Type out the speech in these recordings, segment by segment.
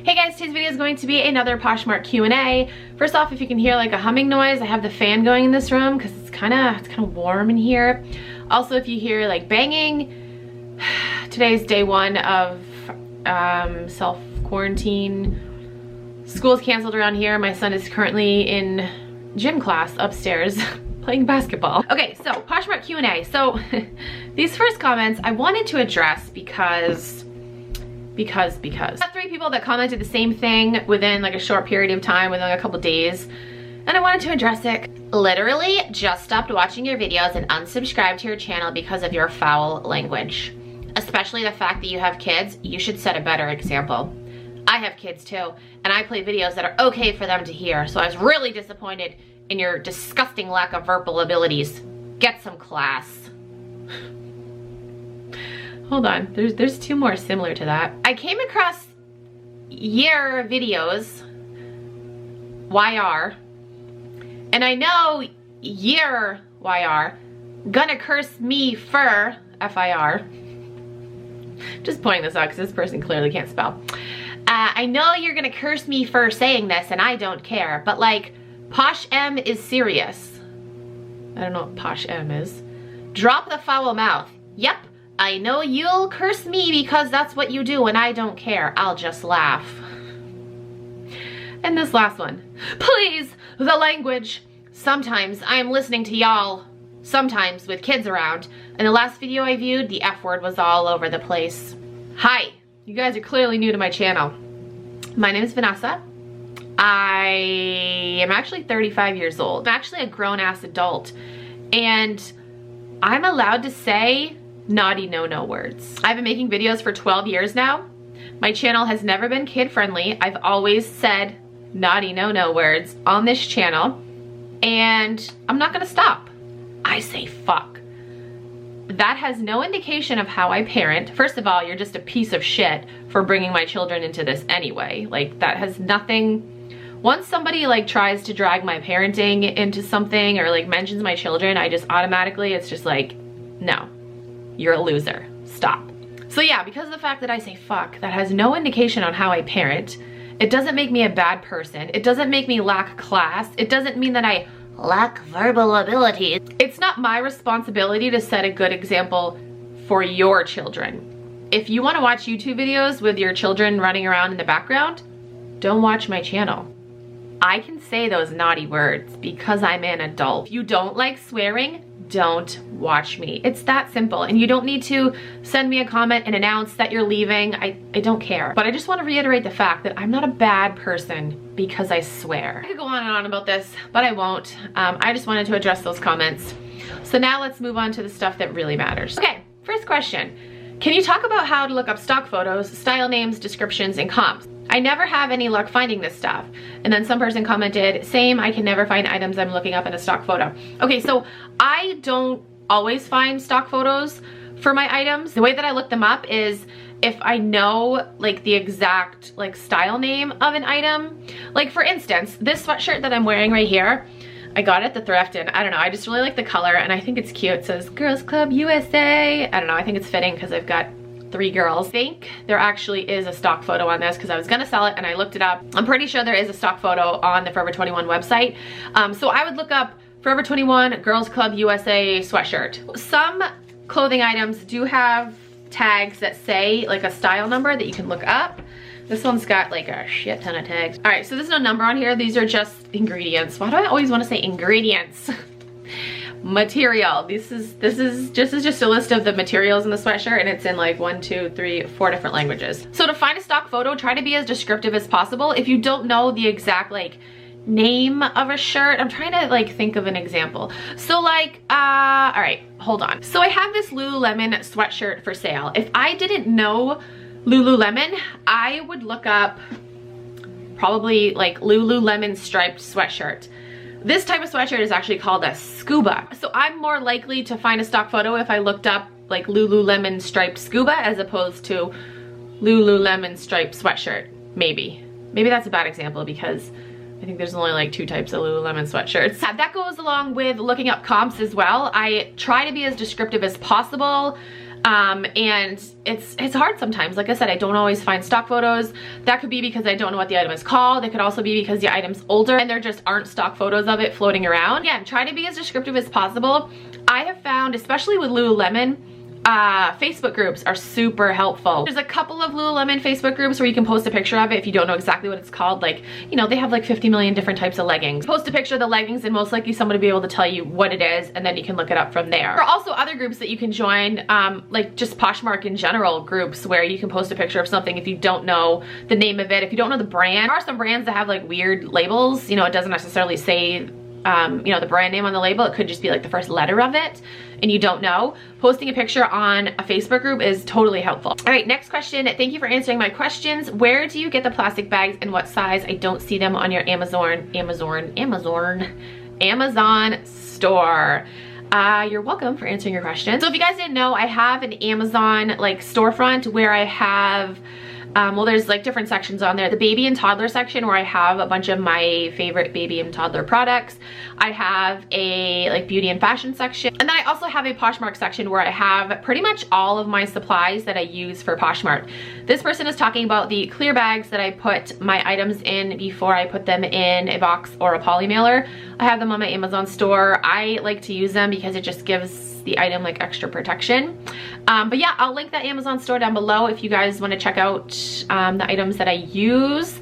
Hey guys, today's video is going to be another Poshmark Q&A. First off, if you can hear like a humming noise, I have the fan going in this room because it's kind of warm in here. Also, if you hear like banging, today's day one of self-quarantine. School's canceled around here. My son is currently in gym class upstairs playing basketball. Okay, so Poshmark Q&A. So these first comments I wanted to address because I got 3 people that commented the same thing within like a short period of time, within like a couple days, and I wanted to address it. Literally just stopped watching your videos and unsubscribed to your channel because of your foul language. Especially the fact that you have kids. You should set a better example. I have kids too, and I play videos that are okay for them to hear, so I was really disappointed in your disgusting lack of verbal abilities. Get some class. Hold on, there's 2 more similar to that. I came across your videos, YR, and I know your YR gonna curse me for FIR. Just pointing this out because this person clearly can't spell. I know you're gonna curse me for saying this and I don't care, but like, Posh M is serious. I don't know what Posh M is. Drop the foul mouth. Yep. I know you'll curse me because that's what you do and I don't care. I'll just laugh. And this last one. Please, the language. Sometimes I am listening to y'all, sometimes with kids around, and the last video I viewed, the F word was all over the place. Hi, you guys are clearly new to my channel. My name is Vanessa. I am actually 35 years old. I'm actually a grown-ass adult, and I'm allowed to say naughty no-no words. I've been making videos for 12 years now. My channel has never been kid-friendly. I've always said naughty no-no words on this channel, and I'm not gonna stop. I say fuck. That has no indication of how I parent. First of all, you're just a piece of shit for bringing my children into this anyway. Like, that has nothing. Once somebody like tries to drag my parenting into something or like mentions my children, I just automatically, it's just like, no. You're a loser. Stop. So yeah, because of the fact that I say fuck, that has no indication on how I parent. It doesn't make me a bad person. It doesn't make me lack class. It doesn't mean that I lack verbal ability. It's not my responsibility to set a good example for your children. If you want to watch YouTube videos with your children running around in the background, don't watch my channel. I can say those naughty words because I'm an adult. If you don't like swearing, don't watch me. It's that simple, and you don't need to send me a comment and announce that you're leaving. I don't care. But I just want to reiterate the fact that I'm not a bad person because I swear. I could go on and on about this, but I won't. I just wanted to address those comments. So now let's move on to the stuff that really matters. Okay, first question. Can you talk about how to look up stock photos, style names, descriptions, and comps? I never have any luck finding this stuff. And then some person commented, same, I can never find items I'm looking up in a stock photo. Okay, so I don't always find stock photos for my items. The way that I look them up is if I know like the exact like style name of an item. Like for instance, this sweatshirt that I'm wearing right here, I got it at the thrift, and I don't know, I just really like the color and I think it's cute. It says Girls Club USA. I don't know, I think it's fitting because I've got 3 girls. I think there actually is a stock photo on this because I was gonna sell it and I looked it up. I'm pretty sure there is a stock photo on the Forever 21 website. So I would look up Forever 21 Girls Club USA sweatshirt. Some clothing items do have tags that say like a style number that you can look up. This one's got like a shit ton of tags. All right, so there's no number on here. These are just ingredients. Why do I always want to say ingredients? Material. This is just a list of the materials in the sweatshirt, and it's in like 1, 2, 3, 4 different languages. So to find a stock photo, try to be as descriptive as possible. If you don't know the exact like name of a shirt, I'm trying to like think of an example. So like, all right, hold on. So I have this Lululemon sweatshirt for sale. If I didn't know Lululemon, I would look up probably like Lululemon striped sweatshirt. This type of sweatshirt is actually called a scuba. So I'm more likely to find a stock photo if I looked up like Lululemon striped scuba as opposed to Lululemon striped sweatshirt. Maybe that's a bad example because I think there's only like 2 types of Lululemon sweatshirts. That goes along with looking up comps as well. I try to be as descriptive as possible. And it's hard sometimes. Like I said, I don't always find stock photos. That could be because I don't know what the item is called. It could also be because the item's older and there just aren't stock photos of it floating around. Again, try to be as descriptive as possible. I have found, especially with Lululemon, Facebook groups are super helpful. There's a couple of Lululemon Facebook groups where you can post a picture of it if you don't know exactly what it's called. Like, you know, they have like 50 million different types of leggings. Post a picture of the leggings and most likely someone will be able to tell you what it is, and then you can look it up from there. There are also other groups that you can join, like just Poshmark in general groups, where you can post a picture of something if you don't know the name of it, if you don't know the brand. There are some brands that have like weird labels. You know, it doesn't necessarily say you know, the brand name on the label. It could just be like the first letter of it and you don't know. Posting a picture on a Facebook group is totally helpful. All right, next question. Thank you for answering my questions. Where do you get the plastic bags and what size? I don't see them on your Amazon store. You're welcome for answering your question. So if you guys didn't know, I have an Amazon like storefront where I have well, there's like different sections on there. The baby and toddler section where I have a bunch of my favorite baby and toddler products. I have a like beauty and fashion section. And then I also have a Poshmark section where I have pretty much all of my supplies that I use for Poshmark. This person is talking about the clear bags that I put my items in before I put them in a box or a poly mailer. I have them on my Amazon store. I like to use them because it just gives the item like extra protection. But yeah, I'll link that Amazon store down below if you guys want to check out the items that I use.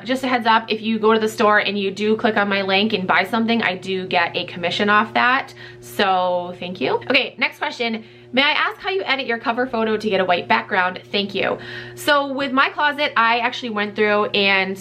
Just a heads up, if you go to the store and you do click on my link and buy something, I do get a commission off that. So thank you. Okay, next question. May I ask how you edit your cover photo to get a white background? Thank you. So with my closet, I actually went through and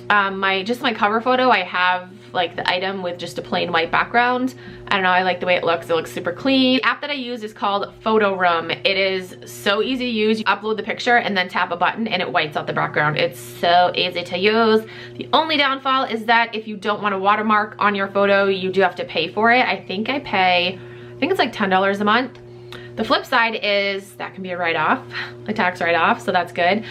my cover photo, I have like the item with just a plain white background. I don't know, I like the way it looks. It looks super clean. The app that I use is called Photo Room. It is so easy to use. You upload the picture and then tap a button and it whites out the background. It's so easy to use. The only downfall is that if you don't want a watermark on your photo, you do have to pay for it. I think it's like $10 a month. The flip side is that can be a write-off, a tax write-off, so that's good.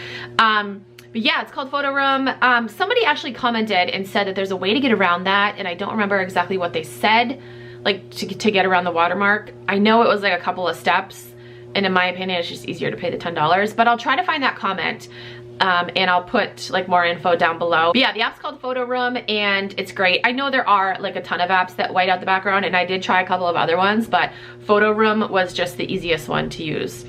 But yeah, it's called Photo Room. Somebody actually commented and said that there's a way to get around that, and I don't remember exactly what they said, like to get around the watermark. I know it was like a couple of steps, and in my opinion, it's just easier to pay the $10, but I'll try to find that comment. And I'll put like more info down below. But yeah, the app's called Photo Room and it's great. I know there are like a ton of apps that white out the background, and I did try a couple of other ones, but Photo Room was just the easiest one to use.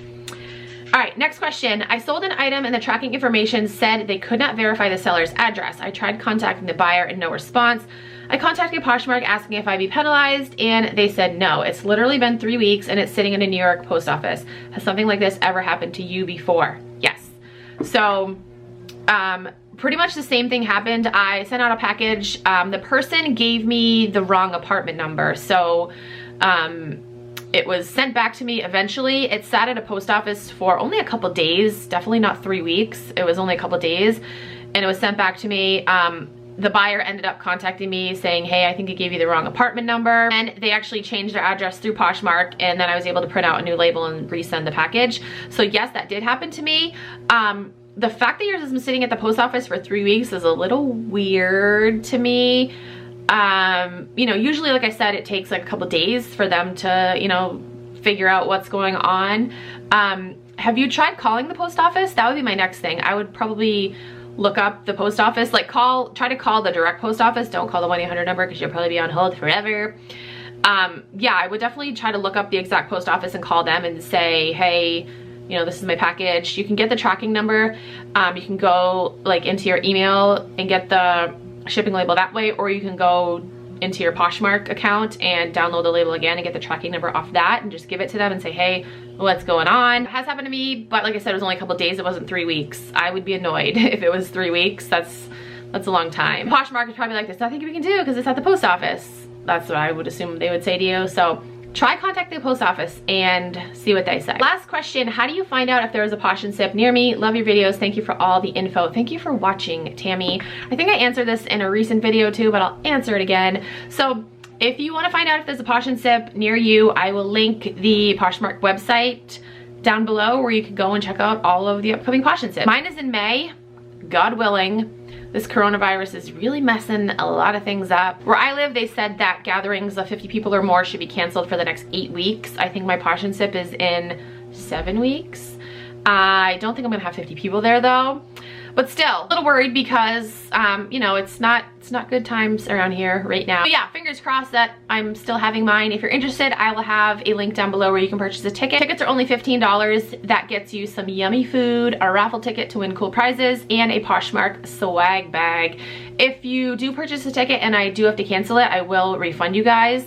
All right, next question. I sold an item and the tracking information said they could not verify the seller's address. I tried contacting the buyer and no response. I contacted Poshmark asking if I'd be penalized and they said no. It's literally been 3 weeks and it's sitting in a New York post office. Has something like this ever happened to you before? Yes. So pretty much the same thing happened. I sent out a package. The person gave me the wrong apartment number. So it was sent back to me eventually. It sat at a post office for only a couple days, definitely not 3 weeks. It was only a couple days and it was sent back to me. The buyer ended up contacting me saying, hey, I think I gave you the wrong apartment number. And they actually changed their address through Poshmark, and then I was able to print out a new label and resend the package. So yes, that did happen to me. The fact that yours has been sitting at the post office for 3 weeks is a little weird to me. You know, usually, like I said, it takes like a couple days for them to, you know, figure out what's going on. Have you tried calling the post office? That would be my next thing. I would probably look up the post office, like try to call the direct post office. Don't call the 1-800 number because you'll probably be on hold forever. Yeah, I would definitely try to look up the exact post office and call them and say, hey, you know, this is my package. You can get the tracking number. You can go like into your email and get the shipping label that way, or you can go into your Poshmark account and download the label again and get the tracking number off that and just give it to them and say, hey, what's going on? It has happened to me, but like I said, it was only a couple days. It wasn't 3 weeks. I would be annoyed if it was 3 weeks. That's a long time. Poshmark is probably like, there's nothing we can do because it's at the post office. That's what I would assume they would say to you. So try contacting the post office and see what they say. Last question, how do you find out if there is a Posh and Sip near me? Love your videos. Thank you for all the info. Thank you for watching, Tammy. I think I answered this in a recent video too, but I'll answer it again. So if you want to find out if there's a Posh and Sip near you, I will link the Poshmark website down below where you can go and check out all of the upcoming Posh and Sip. Mine is in May, God willing. This coronavirus is really messing a lot of things up. Where I live, they said that gatherings of 50 people or more should be canceled for the next 8 weeks. I think my Posh and Sip is in 7 weeks. I don't think I'm gonna have 50 people there though. But still, a little worried because, you know, it's not good times around here right now. But yeah, fingers crossed that I'm still having mine. If you're interested, I will have a link down below where you can purchase a ticket. Tickets are only $15. That gets you some yummy food, a raffle ticket to win cool prizes, and a Poshmark swag bag. If you do purchase a ticket and I do have to cancel it, I will refund you guys.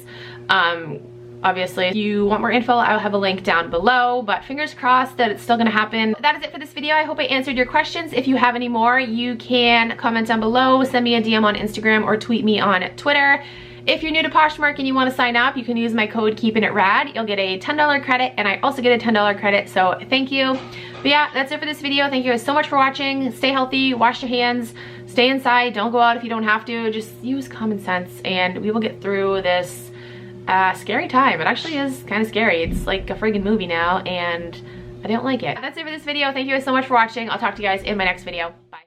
Obviously, if you want more info, I'll have a link down below, but fingers crossed that it's still gonna happen. That is it for this video. I hope I answered your questions. If you have any more, you can comment down below, send me a DM on Instagram, or tweet me on Twitter. If you're new to Poshmark and you want to sign up, you can use my code KEEPINITRAD. You'll get a $10 credit, and I also get a $10 credit, so thank you. But yeah, that's it for this video. Thank you guys so much for watching. Stay healthy, wash your hands, stay inside, don't go out if you don't have to. Just use common sense, and we will get through this scary time. It actually is kind of scary. It's like a friggin' movie now, and I don't like it. That's it for this video. Thank you guys so much for watching. I'll talk to you guys in my next video. Bye.